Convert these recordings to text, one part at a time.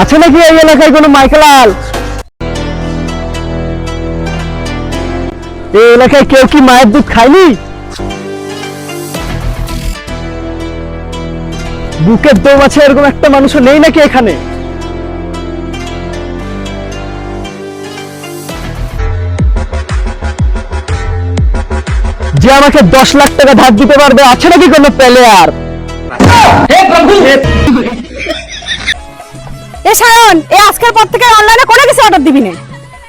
আছে নাকি এই এলাকায় কোনো মাইকেলাল? এই এলাকায় কেউ কি মায়ের দুধ খায়নি? বুকের দম আছে এরকম একটা মানুষও নেই নাকি এখানে? যে আমাকে 10 লাখ টাকা ধার দিতে পারবে, আছে নাকি কোনো প্লেয়ার? এ সায়ন, এ আজকের পর থেকে অনলাইনে কোনো কিছু অর্ডার দিবি না।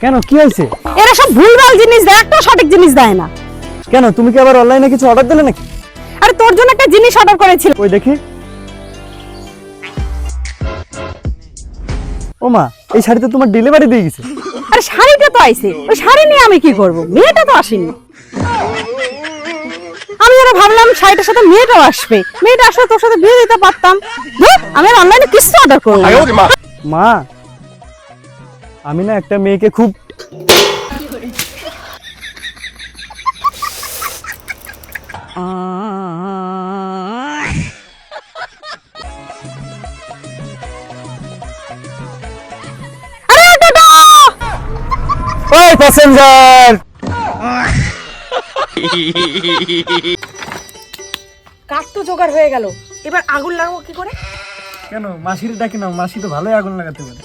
কেন, কি হয়েছে? এরা সব ভুলভাল জিনিস দেয়, একটা সঠিক জিনিস দেয় না। কেন, তুমি কি আবার অনলাইনে কিছু অর্ডার দিলে নাকি? আরে তোর জন্য একটা জিনিস অর্ডার করেছিল। ওই দেখি। ও মা, এই শাড়ি তো তোমার ডেলিভারি দিয়ে গেছে। আরে শাড়িটা তো আইছে, ওই শাড়ি নিয়ে আমি কি করব? মেয়েটা তো আসেনি। আমি যেন ভাবলাম শাড়িটার সাথে মেয়েটাও আসবে, মেয়েটা আসলে তোর সাথে বিয়ে দিতে পারতাম। আমি অনলাইনে কিছু অর্ডার করব না। মা, আমি না একটা মেয়েকে খুব আরে টোটো, ওই প্যাসেঞ্জার, কাঠ তো জোগাড় হয়ে গেল, এবার আগুন লাগাবো কি করে? কেন মাসির ডাকে নাও, মাসি তো ভালোই আগুন লাগাতে পারে।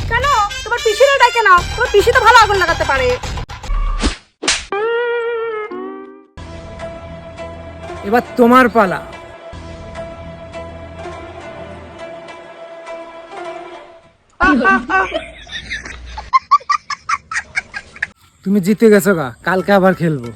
কেন তোমার পিসিরে ডাকে নাও, তোমার পিসি তো ভালো আগুন লাগাতে পারে। এবার তোমার পালা। তুমি জিতে গেছো গা, কালকে আবার খেলবো।